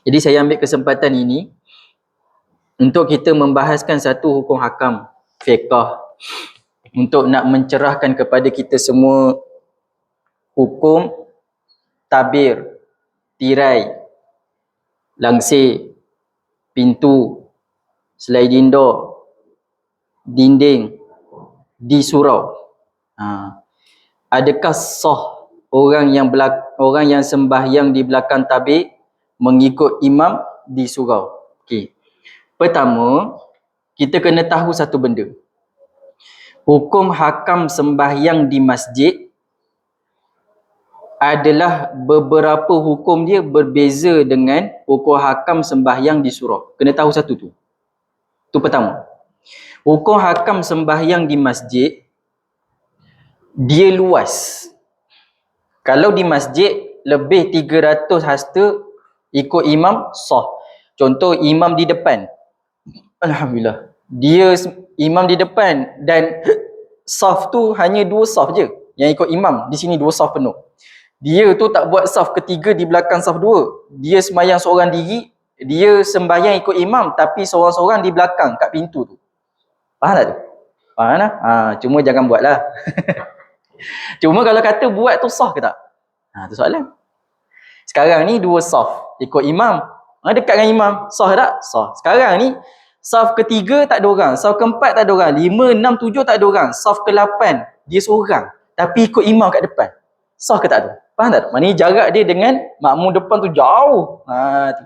Jadi saya ambil kesempatan ini untuk kita membahaskan satu hukum hakam fiqh, untuk nak mencerahkan kepada kita semua hukum tabir, tirai, langsir, pintu, sliding door, dinding, di surau. Adakah sah orang yang sembahyang di belakang tabir mengikut imam di surau? Okey. Pertama, kita kena tahu satu benda. Hukum hakam sembahyang di masjid adalah beberapa hukum dia berbeza dengan hukum hakam sembahyang di surau. Kena tahu satu tu. Tu pertama. Hukum hakam sembahyang di masjid, dia luas. Kalau di masjid lebih 300 hasta ikut imam sah. Contoh imam di depan. Alhamdulillah. Dia imam di depan dan saf tu hanya 2 saf je yang ikut imam. Di sini 2 saf penuh. Dia tu tak buat saf ketiga di belakang saf 2. Dia sembahyang seorang diri, dia sembahyang ikut imam tapi seorang-seorang di belakang kat pintu tu. Faham tak tu? Faham tak? Cuma jangan buat lah. Cuma kalau kata buat tu sah ke tak? Tu soalan. Sekarang ni 2 saf ikut imam. Dekat dengan imam, sah tak? Sah. Sekarang ni saf ketiga tak ada orang, saf keempat tak ada orang, 5, 6, 7 tak ada orang, saf ke-8 dia seorang tapi ikut imam kat depan. Sah ke tak tu? Faham tak? Maknanya jarak dia dengan makmum depan tu jauh. Tu.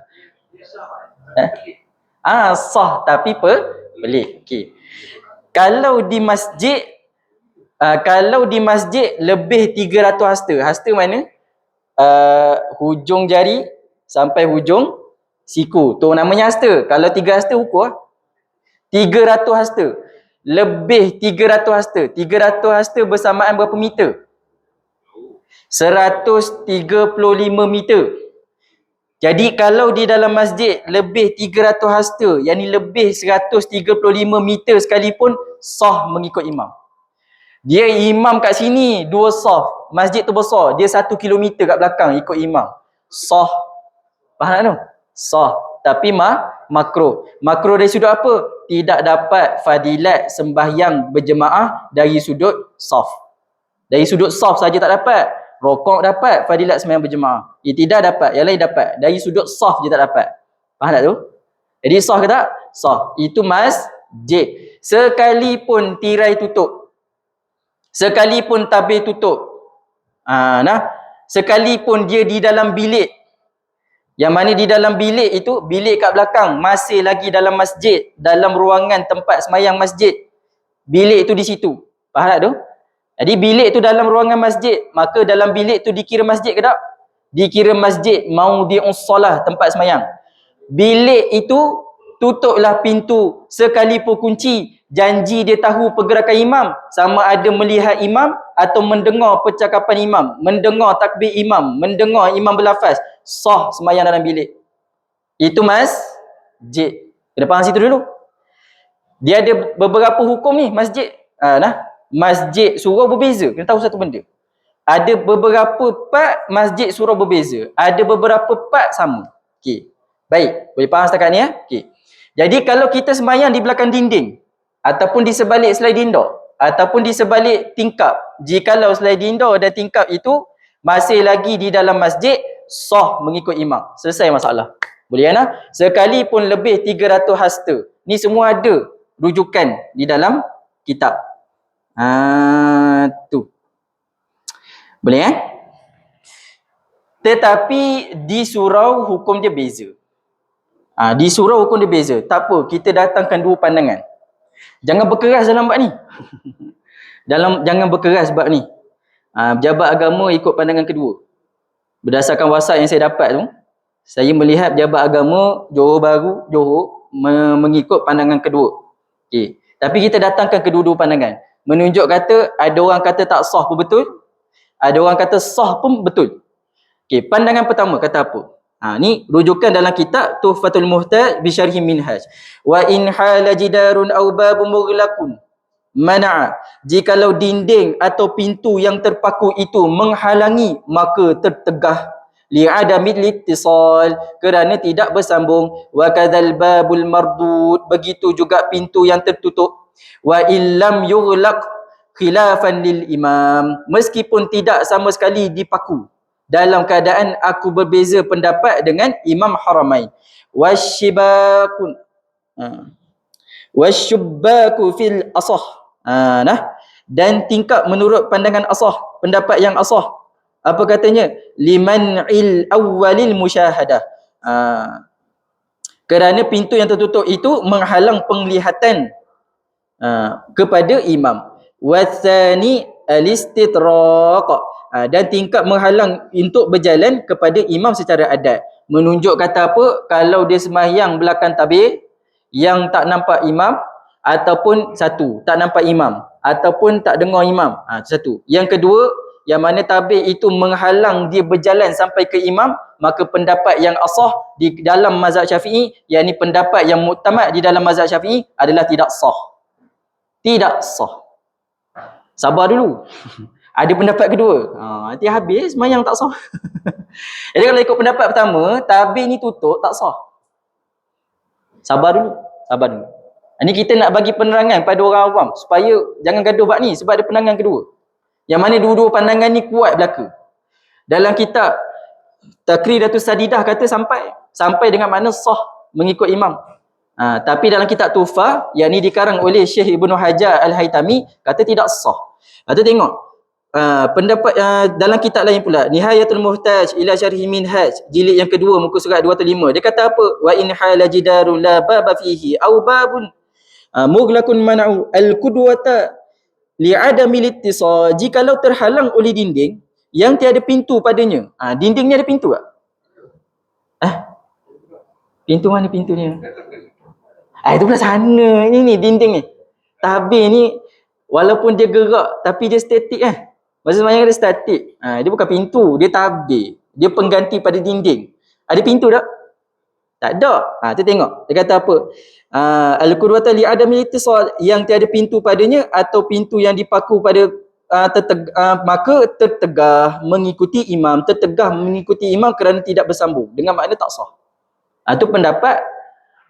Sah tapi pelik. Okey. Kalau di masjid lebih 300 hasta. Hasta mana? Hujung jari sampai hujung siku. Tu namanya hasta. Kalau 3 hasta ukur lah. 300 hasta. Lebih 300 hasta. 300 hasta bersamaan berapa meter? 135 meter. Jadi kalau di dalam masjid lebih 300 hasta, yang ni lebih 135 meter sekalipun, sah mengikut imam. Dia imam kat sini 2 saf, masjid tu besar, dia 1 kilometer kat belakang ikut imam. Sah. Faham tak tu? Sah. Tapi makruh. Makruh dari sudut apa? Tidak dapat fadilat sembahyang berjemaah dari sudut saf. Dari sudut saf saja tak dapat. Rokok dapat fadilat sembahyang berjemaah. Tidak dapat. Yang lain dapat. Dari sudut saf je tak dapat. Faham tak tu? Jadi sah ke tak? Sah. Itu masjid. Sekalipun tirai tutup, sekalipun tabir tutup, sekalipun dia di dalam bilik, yang mana di dalam bilik itu, bilik kat belakang masih lagi dalam masjid, dalam ruangan tempat sembahyang masjid, bilik itu di situ. Faham tak tu? Jadi bilik tu dalam ruangan masjid, maka dalam bilik tu dikira masjid ke tak? Dikira masjid, maudhi'us solah, tempat sembahyang. Bilik itu tutuplah pintu sekalipun kunci, janji dia tahu pergerakan imam, sama ada melihat imam atau mendengar percakapan imam, mendengar takbir imam, mendengar imam berlafaz, sah sembahyang dalam bilik. Itu masjid. Kena faham situ dulu. Dia ada beberapa hukum ni masjid. Masjid surau berbeza. Kena tahu satu benda. Ada beberapa part masjid surau berbeza. Ada beberapa part sama. Okey. Baik, boleh faham setakat ni ya? Okey. Jadi kalau kita sembahyang di belakang dinding ataupun di sebalik sliding door ataupun di sebalik tingkap, jikalau sliding door dan tingkap itu masih lagi di dalam masjid, sah mengikut imam. Selesai masalah. Boleh kan? Sekalipun lebih 300 hasta. Ni semua ada rujukan di dalam kitab. Tu. Boleh kan? Tetapi di surau hukum dia beza. Di surau hukum dia beza. Tak apa, kita datangkan 2 pandangan. Jangan berkeras dalam bab ni. Jangan berkeras bab ni. Pejabat agama ikut pandangan kedua. Berdasarkan WhatsApp yang saya dapat tu, saya melihat pejabat agama Johor Bahru, Johor mengikut pandangan kedua. Okey. Tapi kita datangkan kedua-dua pandangan. Menunjuk kata ada orang kata tak sah pun betul, ada orang kata sah pun betul. Okey, pandangan pertama kata apa? Ni rujukan dalam kitab Tuhfatul Muhtaj bi Syarhi Minhaj. Wa in hala jidarun aw babun mughlaqun mana'a. Jikalau dinding atau pintu yang terpaku itu menghalangi, maka tertegah li'adamil ittisal, kerana tidak bersambung, wa kadzal babul mardud, begitu juga pintu yang tertutup, wa illam yughlaq khilafan lil imam, meskipun tidak sama sekali dipaku, dalam keadaan aku berbeza pendapat dengan Imam Haramain. Wasyibakun wasyubbaku fil asah, nah, dan tingkap menurut pandangan asah, pendapat yang asah, apa katanya, liman il awwalil musyahadah, kerana pintu yang tertutup itu menghalang penglihatan kepada imam. Wasani alistitraq, dan tingkap menghalang untuk berjalan kepada imam secara adat. Menunjuk kata apa? Kalau dia sembahyang belakang tabir yang tak nampak imam, ataupun satu, tak nampak imam, ataupun tak dengar imam, satu. Yang kedua, yang mana tabir itu menghalang dia berjalan sampai ke imam, maka pendapat yang asah di dalam mazhab Syafi'i, yakni pendapat yang muktamad di dalam mazhab Syafi'i, adalah tidak sah. Tidak sah. Sabar dulu. Ada pendapat kedua. Nanti habis sembahyang tak sah. Jadi kalau ikut pendapat pertama, tabir ni tutup tak sah. Sabar dulu. Sabar dulu. Ini kita nak bagi penerangan pada orang awam supaya jangan gaduh bab ni, sebab ada pandangan kedua. Yang mana dua-dua pandangan ni kuat belaka. Dalam kitab Takridatus Sadidah kata sampai dengan mana sah mengikut imam. Tapi dalam kitab Tuhfah, yang ni dikarang oleh Syekh Ibnu Hajar Al-Haytami, kata tidak sah. Lepas tu tengok pendapat dalam kitab lain pula, Nihayatul Muhtaj ila Syarhi Minhaj, jilid yang kedua, muka surat 205. Dia kata apa? Wa in hala jidarun la baba fihi aw babun mughlaqun man'u al-qudwata li'adamil ittisal, jikalau terhalang oleh dinding yang tiada pintu padanya. Dinding ni ada pintu tak? Pintu mana pintunya? Itu pula sana. Ini dinding ni. Tabir ni walaupun dia gerak tapi dia statik kan. Masa semayang dia statik. Dia bukan pintu, dia tabir. Dia pengganti pada dinding. Ada pintu tak? Tak ada. Tu tengok. Dia kata apa? Al-qudwata li adamil ittisal, yang tiada pintu padanya atau pintu yang dipaku pada maka tertegah mengikuti imam, kerana tidak bersambung, dengan makna tak sah. Itu pendapat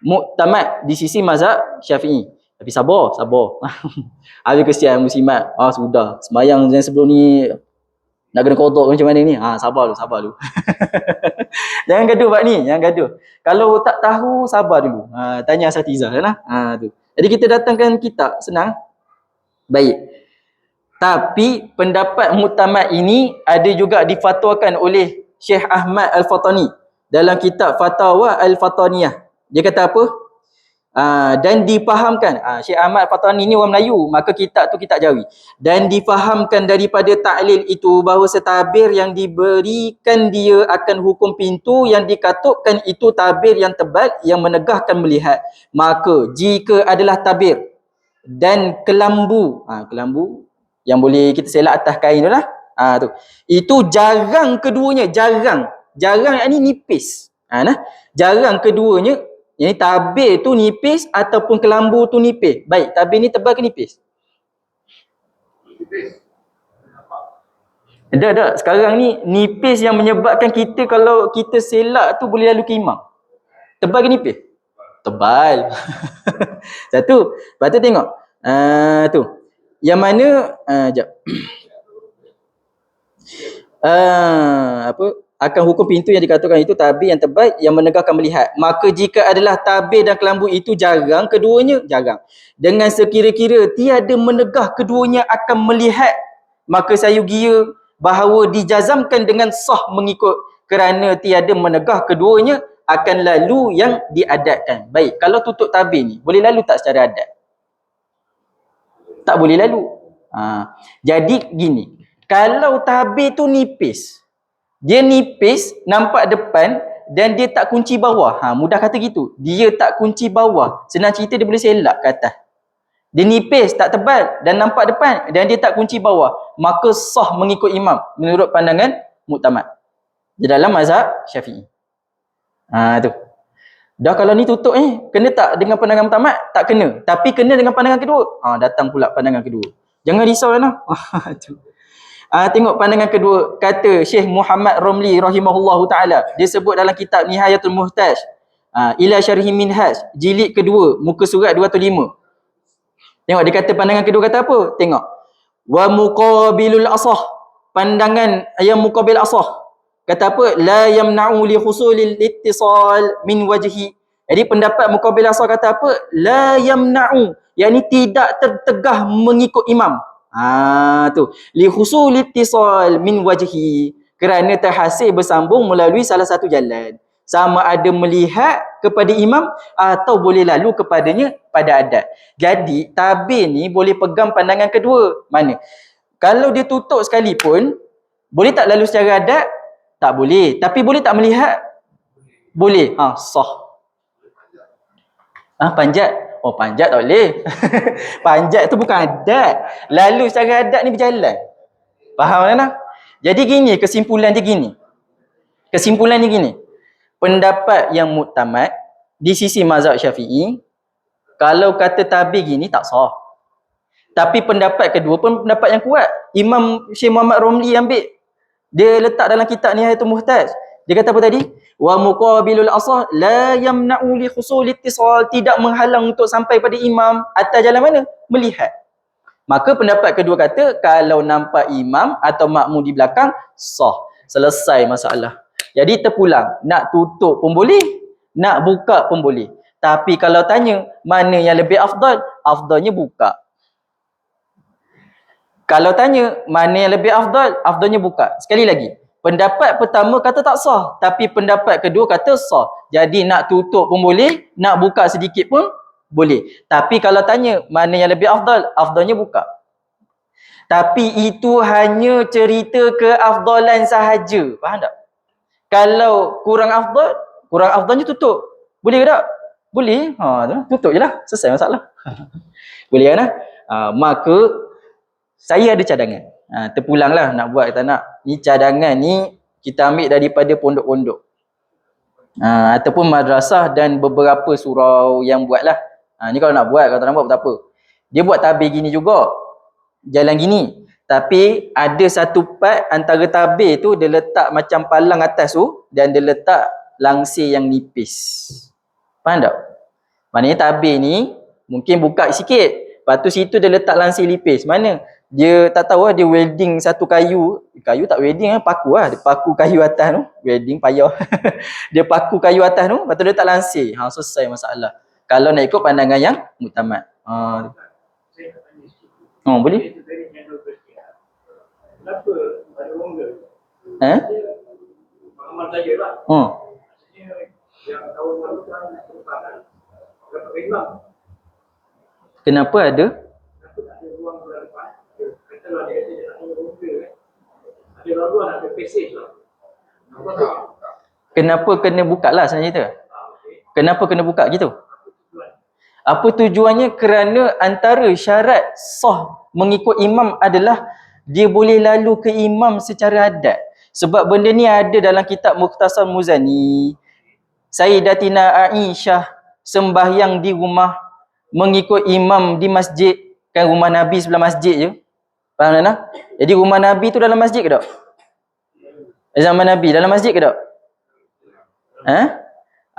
muktamad di sisi mazhab Syafi'i. Tapi sabar. Habis kesian muslimat. Sudah. Sembahyang yang sebelum ni nak kena kodok macam mana ni? Sabar dulu. Jangan gaduh bab ni, jangan gaduh. Kalau tak tahu, sabar dulu. Tanya asatizah lah. Tu. Jadi kita datangkan kitab, senang. Baik. Tapi pendapat muktamad ini ada juga difatwakan oleh Syekh Ahmad Al-Fatani dalam kitab Fatawa Al-Fataniyah. Dia kata apa? Dan difahamkan, Syekh Ahmad Al-Fatani ni orang Melayu, maka kitab tu kitab Jawi. Dan difahamkan daripada ta'lil itu bahawa setabir yang diberikan dia akan hukum pintu yang dikatupkan itu tabir yang tebal yang menegahkan melihat. Maka jika adalah tabir dan kelambu, kelambu yang boleh kita selak atas kain tu lah. Tu. Itu jarang keduanya, jarang yang ni nipis. Jarang keduanya, yang ni tabir tu nipis ataupun kelambu tu nipis. Baik, tabir ni tebal ke nipis? Nipis. Dah. Sekarang ni nipis yang menyebabkan kita kalau kita selak tu boleh lalu ke imam. Tebal ke nipis? Tebal. Satu. Lepas tu tengok. Tu. Yang mana jap. Akan hukum pintu yang dikatakan itu tabir yang tebal yang menegahkan melihat. Maka jika adalah tabir dan kelambu itu jarang, keduanya jarang, dengan sekira-kira tiada menegah keduanya akan melihat, maka saya gira bahawa dijazamkan dengan sah mengikut, kerana tiada menegah keduanya akan lalu yang diadatkan. Baik, kalau tutup tabir ni boleh lalu tak secara adat? Tak boleh lalu. Jadi gini, kalau tabir tu nipis, dia nipis nampak depan dan dia tak kunci bawah. Mudah kata gitu. Dia tak kunci bawah. Senang cerita dia boleh selak ke atas. Dia nipis, tak tebal dan nampak depan dan dia tak kunci bawah. Maka sah mengikut imam menurut pandangan muktamad di dalam mazhab Syafi'i. Tu. Dah kalau ni tutup kena tak dengan pandangan muktamad? Tak kena. Tapi kena dengan pandangan kedua. Datang pula pandangan kedua. Jangan risau lah. Tengok pandangan kedua, kata Syekh Muhammad Romli rahimahullahu taala. Dia sebut dalam kitab Nihayatul Muhtaj, ila syarhi minhaj, jilid kedua, muka surat 205. Tengok dia kata pandangan kedua kata apa? Tengok. Wa muqabilul asah. Pandangan yang muqabil asah. Kata apa? La yamna'u li husulil ittisal min wajhi. Jadi pendapat muqabil asah kata apa? La yamna'u. Yang ni tidak tertegah mengikut imam. Tu. Li husulil ittisal min wajhi. Kerana terhasil bersambung melalui salah satu jalan. Sama ada melihat kepada imam atau boleh lalu kepadanya pada adat. Jadi tabir ni boleh pegang pandangan kedua. Mana? Kalau dia tutup sekalipun, boleh tak lalu secara adat? Tak boleh. Tapi boleh tak melihat? Boleh. Sah. Panjat? Oh, panjat tak boleh. Panjat tu bukan adat. Lalu secara adat ni berjalan. Faham tak? Jadi gini, kesimpulan dia gini. Kesimpulannya gini. Pendapat yang muktamad di sisi mazhab Syafi'i, kalau kata tabir gini tak sah. Tapi pendapat kedua pun pendapat yang kuat. Imam Syekh Muhammad Romli ambil. Dia letak dalam kitab Nihayatul Muhtaj. Dia kata apa tadi? Wa muqabilul asah la yamna'u li husul ittisal, tidak menghalang untuk sampai pada imam atas jalan mana? Melihat. Maka pendapat kedua kata kalau nampak imam atau makmum di belakang sah. Selesai masalah. Jadi terpulang, nak tutup pun boleh, nak buka pun boleh. Tapi kalau tanya mana yang lebih afdal, afdalnya buka. Kalau tanya mana yang lebih afdal, afdalnya buka. Sekali lagi, pendapat pertama kata tak sah, tapi pendapat kedua kata sah. Jadi nak tutup pun boleh, nak buka sedikit pun boleh. Tapi kalau tanya mana yang lebih afdal, afdalnya buka. Tapi itu hanya cerita keafdalan sahaja. Faham tak? Kalau kurang afdalnya tutup. Boleh ke tak? Boleh. Tutup je lah. Selesai masalah. Boleh kan? Maka saya ada cadangan. Terpulanglah nak buat kata nak. Ni cadangan ni kita ambil daripada pondok-pondok. Ataupun madrasah dan beberapa surau yang buat lah. Ni kalau nak buat, kalau tak nak buat tak apa. Dia buat tabir gini juga. Jalan gini. Tapi ada satu part antara tabir tu dia letak macam palang atas tu dan dia letak langsir yang nipis. Faham tak? Maknanya tabir ni mungkin buka sikit. Lepas tu situ dia letak langsir nipis. Mana? Dia tak tahu lah, dia welding satu kayu. Kayu tak welding paku lah. Dia paku kayu atas tu. Welding payah. Dia paku kayu atas tu, lepas tu dia letak langsir. Selesai masalah. Kalau nak ikut pandangan yang muktamad. Boleh? Kenapa ada orang ke? Pengalaman saya lah. Maksudnya yang tahun lalu kan merupakan dapat imam. Kenapa ada? Kenapa tak ada ruang bulan depan? Katalah dia kata dia tak ada orang ke kan? Ada laluan, ada passage lah. Apa tak? Kenapa kena buka lah sebenarnya tu? Kenapa kena buka gitu? Apa tujuannya? Kerana antara syarat sah mengikut imam adalah dia boleh lalu ke imam secara adat. Sebab benda ni ada dalam kitab Mukhtasar Muzani. Sayyidatina Aisyah sembahyang di rumah mengikut imam di masjid. Kan rumah Nabi sebelah masjid je. Faham tak? Jadi rumah Nabi tu dalam masjid ke tak? Zaman Nabi dalam masjid ke tak?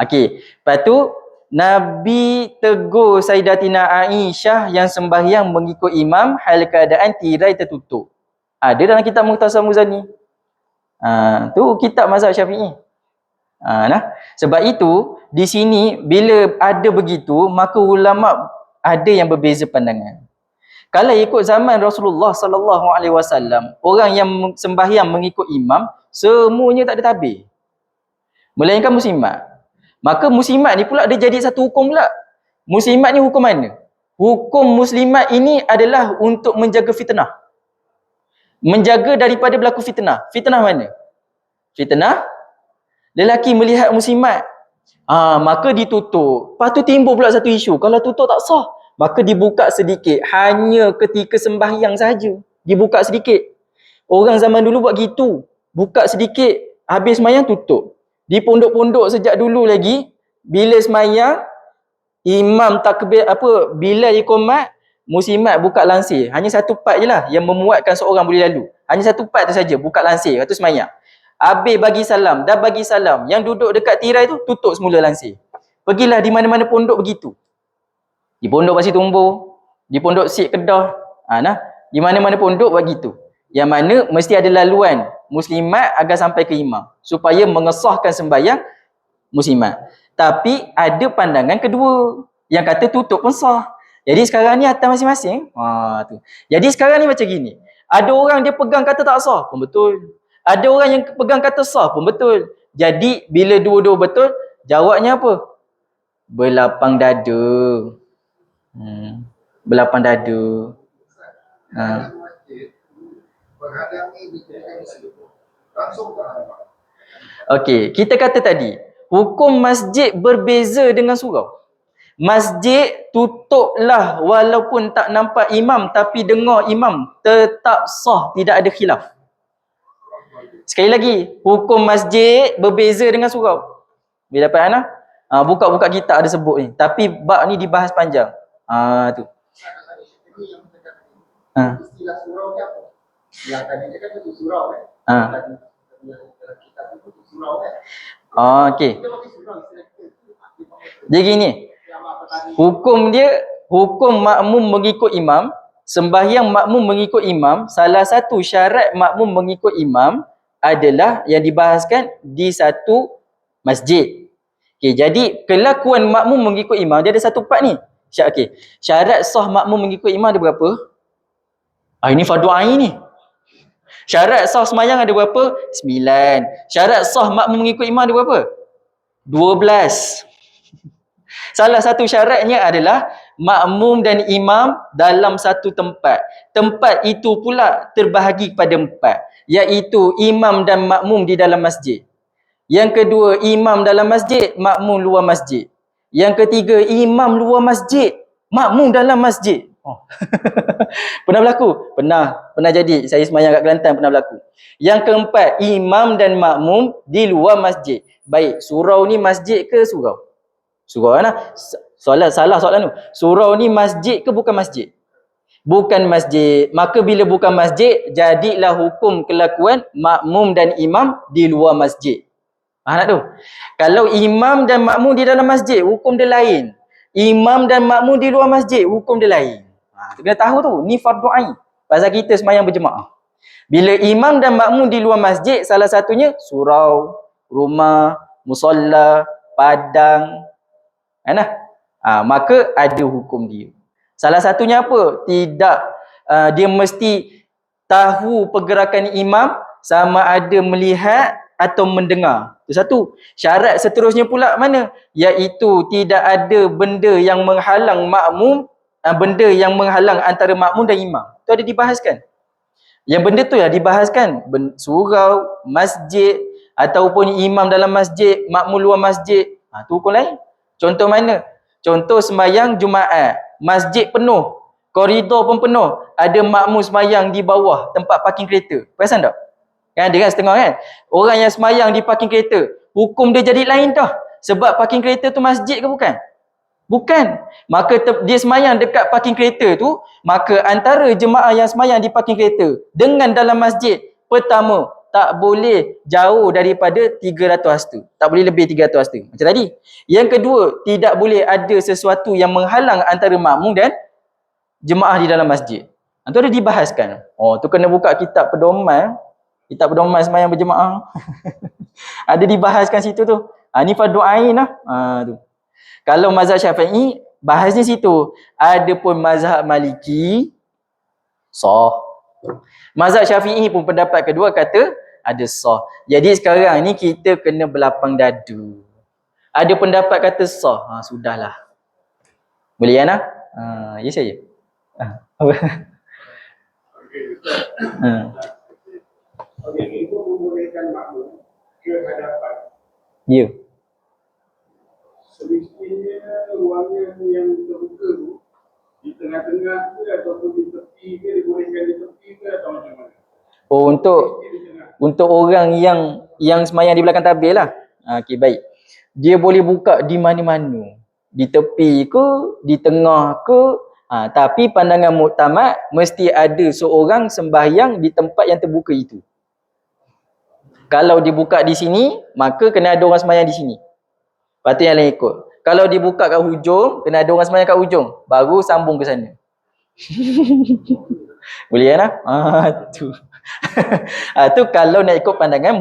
Okey. Lepas tu Nabi tegur Sayyidatina Aisyah yang sembahyang mengikut imam hal keadaan tirai tertutup. Ada dalam kitab Mukhtasar Muzani. Tu kitab mazhab Syafi'i. Sebab itu di sini bila ada begitu maka ulama ada yang berbeza pandangan. Kalau ikut zaman Rasulullah sallallahu alaihi wasallam, orang yang sembahyang mengikut imam semuanya tak ada tabir. Melainkan muslimat. Maka muslimat ni pula dia jadi satu hukum pula. Muslimat ni hukum mana? Hukum muslimat ini adalah untuk menjaga fitnah. Menjaga daripada berlaku fitnah. Fitnah mana? Fitnah lelaki melihat muslimat. Maka ditutup. Lepas tu timbul pula satu isu. Kalau tutup tak sah. Maka dibuka sedikit. Hanya ketika sembahyang sahaja. Dibuka sedikit. Orang zaman dulu buat gitu. Buka sedikit. Habis sembahyang tutup. Di pondok-pondok sejak dulu lagi, bila sembahyang, imam takbir Bilal iqamat, muslimat buka lansir. Hanya satu part je lah yang memuatkan seorang boleh lalu. Hanya satu part tu saja, buka lansir. Lepas tu semayang. Habis bagi salam, dah bagi salam. Yang duduk dekat tirai tu, tutup semula lansir. Pergilah di mana-mana pondok begitu. Di pondok Pasir Tumbuh, di pondok Sik Kedah. Nah, di mana-mana pondok begitu. Yang mana mesti ada laluan muslimat agar sampai ke imam. Supaya mengesahkan sembahyang muslimat. Tapi ada pandangan kedua yang kata tutup pun sah. Jadi sekarang ni atas masing-masing. Tu. Jadi sekarang ni macam gini. Ada orang dia pegang kata tak sah pun betul. Ada orang yang pegang kata sah pun betul. Jadi bila dua-dua betul, jawabnya apa? Berlapang dada. Berlapang dada. Okey, kita kata tadi, hukum masjid berbeza dengan surau. Masjid tutuplah walaupun tak nampak imam tapi dengar imam tetap sah, tidak ada khilaf. Sekali lagi, hukum masjid berbeza dengan surau. Bila dapat anak? Buka-buka kitab ada sebut ni. Tapi bab ni dibahas panjang. Tu. Istilah surau ni apa? Yang tadi dia kan itu surau kan? Kitab itu surau kan? Okey. Jadi gini. Hukum dia, hukum makmum mengikut imam, sembahyang makmum mengikut imam, salah satu syarat makmum mengikut imam adalah yang dibahaskan di satu masjid. Okey, jadi kelakuan makmum mengikut imam dia ada satu part ni. Okey. Syarat sah makmum mengikut imam ada berapa? Ini fardu ain ni. Syarat sah sembahyang ada berapa? 9. Syarat sah makmum mengikut imam ada berapa? 12. Salah satu syaratnya adalah makmum dan imam dalam satu tempat. Tempat itu pula terbahagi kepada 4, iaitu imam dan makmum di dalam masjid. Yang kedua, imam dalam masjid, makmum luar masjid. Yang ketiga, imam luar masjid, makmum dalam masjid. Pernah berlaku? Pernah jadi. Saya sembahyang kat Kelantan pernah berlaku. Yang keempat, imam dan makmum di luar masjid. Baik, surau ni masjid ke surau? Surau mana? Salah soalan tu. Surau ni masjid ke bukan masjid? Bukan masjid. Maka bila bukan masjid, jadilah hukum kelakuan makmum dan imam di luar masjid. Nak tu? Kalau imam dan makmum di dalam masjid, hukum dia lain. Imam dan makmum di luar masjid, hukum dia lain. Kita kena tahu tu, ni fardu ain. Pasal kita sembahyang berjemaah. Bila imam dan makmum di luar masjid, salah satunya surau, rumah, musalla, padang. Maka ada hukum dia. Salah satunya apa? Tidak dia mesti tahu pergerakan imam sama ada melihat atau mendengar. Itu satu. Syarat seterusnya pula mana? Iaitu tidak ada benda yang menghalang makmum, benda yang menghalang antara makmum dan imam. Itu ada dibahaskan. Yang benda tu ya dibahaskan. Surau, masjid, ataupun imam dalam masjid, makmum luar masjid. Itu hukum lain. Contoh mana? Contoh sembahyang Jumaat, masjid penuh, koridor pun penuh, ada makmum sembahyang di bawah tempat parking kereta. Perasan tak? Kan ada kan setengah kan? Orang yang sembahyang di parking kereta, hukum dia jadi lain dah. Sebab parking kereta tu masjid ke bukan? Bukan. Maka dia sembahyang dekat parking kereta tu, maka antara jemaah yang sembahyang di parking kereta dengan dalam masjid, pertama, tak boleh jauh daripada 300 hasta. Tak boleh lebih 300 hasta. Macam tadi. Yang kedua, tidak boleh ada sesuatu yang menghalang antara makmum dan jemaah di dalam masjid. Itu ada dibahaskan. Tu kena buka kitab pedoman. Kitab pedoman sembahyang berjemaah. Ada dibahaskan situ tu. Ni fardu ain lah. Tu. Kalau mazhab Syafi'i, bahasnya situ. Adapun mazhab Maliki, sah. Mazhab Syafi'i pun pendapat kedua kata ada sah. Jadi sekarang ni kita kena berlapang dadu. Ada pendapat kata sah. Sudahlah. Boleh ya nak? Ya saya. Okey, itu membolehkan makmum ke hadapan. Ya. Semestinya ruangan yang terbuka tu di tengah-tengah ke ataupun di tepi ke, dibolehkan di tepi ke atau macam mana? Untuk orang yang sembahyang di belakang tabir lah. Okey, baik. Dia boleh buka di mana-mana. Di tepi ke, di tengah ke, Tapi pandangan muktamad mesti ada seorang sembahyang di tempat yang terbuka itu. Kalau dibuka di sini, maka kena ada orang sembahyang di sini. Lepas tu yang lain ikut. Kalau dibuka kat hujung, kena ada orang sembahyang kat hujung. Baru sambung ke sana. Boleh kan? Tu. Tu kalau nak ikut pandangan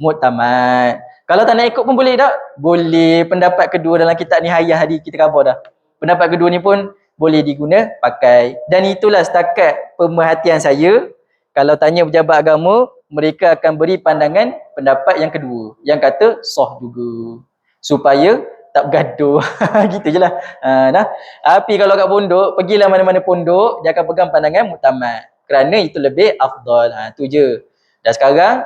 muktamad. Kalau tak nak ikut pun boleh tak? Boleh. Pendapat kedua dalam kitab Nihayah tadi kita cover dah. Pendapat kedua ni pun boleh diguna pakai. Dan itulah setakat pemerhatian saya. Kalau tanya pejabat agama, mereka akan beri pandangan pendapat yang kedua. Yang kata sah juga. Supaya tak bergaduh. Gitu je lah. Tapi kalau kat pondok, pergilah mana-mana pondok, dia akan pegang pandangan muktamad. Kerana itu lebih afdal. Tu je. Dan sekarang,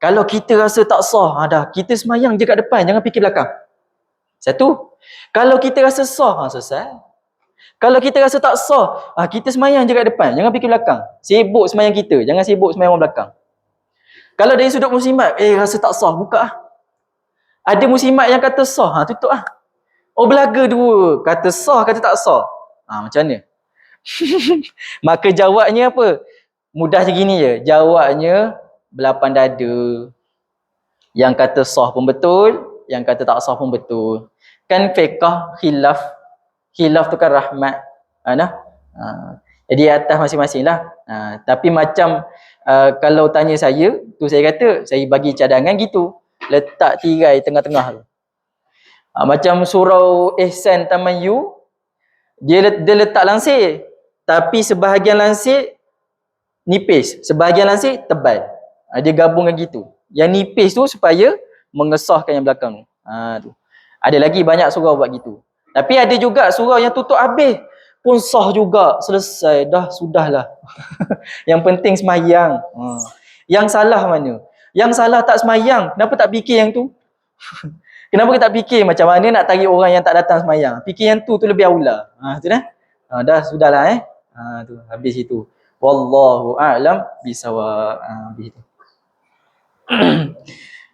kalau kita rasa tak sah, dah kita semayang je kat depan, jangan fikir belakang. Satu. Kalau kita rasa sah, selesai. Kalau kita rasa tak sah, kita semayang je kat depan, jangan fikir belakang. Sibuk semayang kita, jangan sibuk semayang orang belakang. Kalau dari sudut muslimat, rasa tak sah, buka lah. Ada muslimat yang kata sah, tutup lah. Oh, belaga dua, kata sah, kata tak sah. Macam mana? Maka jawabnya apa? Mudah je gini je. Jawabnya belapan dada. Yang kata sah pun betul, yang kata tak sah pun betul. Kan fiqh khilaf. Khilaf tu kan rahmat. Jadi atas masing-masing lah. Tapi macam kalau tanya saya, tu saya kata, saya bagi cadangan gitu. Letak tirai tengah-tengah tu. Macam surau Ihsan Taman U, dia letak lansir. Tapi sebahagian lansir nipis, sebahagian lansir tebal. Dia gabungkan gitu. Yang nipis tu supaya mengesahkan yang belakang tu. Ada lagi banyak surau buat gitu. Tapi ada juga surau yang tutup habis pun sah juga. Selesai dah, sudahlah. Yang penting semayang. Yang salah mana? Yang salah tak semayang. Kenapa tak fikir yang tu? Kenapa kita tak fikir macam mana nak tarik orang yang tak datang semayang? Fikir yang tu lebih aula. Tu dah. Dah sudahlah tu habis itu. Wallahu a'lam bisawab. Habis itu.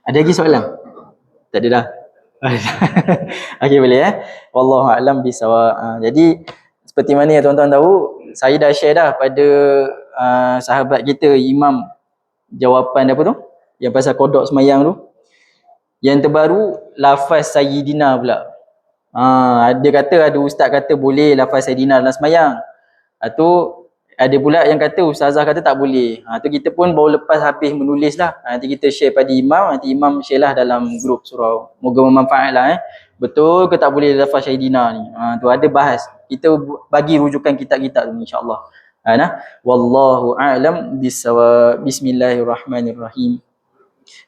Ada lagi soalan? Tak ada dah. Okey, boleh Wallahu a'lam bisawab. Jadi seperti mana tuan-tuan tahu, saya dah share dah pada sahabat kita Imam jawapan apa tu? Yang pasal kodok semayang tu. Yang terbaru lafaz Sayyidina pula. Dia kata ada ustaz kata boleh lafaz Sayyidina dalam semayang. Tu ada pula yang kata ustazah kata tak boleh. Tu kita pun baru lepas habis menulis lah. Nanti kita share pada imam, nanti imam share lah dalam grup surau. Moga bermanfaat lah Betul ke tak boleh lafaz Sayyidina ni? Tu ada bahas. Kita bagi rujukan kitab-kitab tu insya-Allah. Wallahu a'lam bissawab. Bismillahirrahmanirrahim.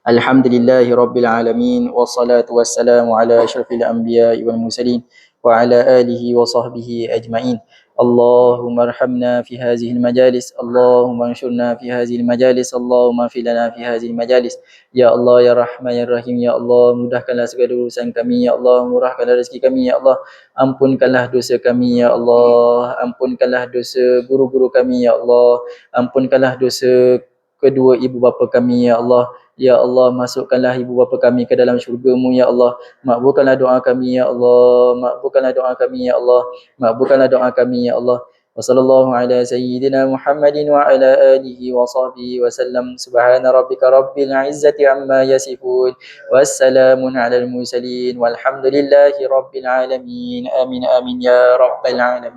Alhamdulillahi rabbil alamin wassalatu wassalamu ala asyrafil anbiya'i wal mursalin wa ala alihi wa sahbihi ajma'in. Allahumma arhamna fi hadhihi majalis, Allahumma anshurna fi hadhihi majalis, Allahumma fi lana fi hadhihi majalis. Ya Allah ya Rahman ya Rahim, ya Allah mudahkanlah segala urusan kami, ya Allah murahkanlah rezeki kami, ya Allah ampunkanlah dosa kami, ya Allah ampunkanlah dosa guru-guru kami, ya Allah ampunkanlah dosa kedua ibu bapa kami, ya Allah. Ya Allah, masukkanlah ibu bapa kami ke dalam syurga-Mu, ya Allah. Makbulkanlah doa kami, ya Allah. Makbulkanlah doa kami, ya Allah. Makbulkanlah doa kami, ya Allah. Wa sallallahu ala sayyidina Muhammadin wa ala alihi wa sahbihi wa sallam. Subhana rabbika rabbil izzati amma yasifun. Wassalamun ala al-mursalin. Walhamdulillahi rabbil alamin. Amin amin ya rabbal alamin.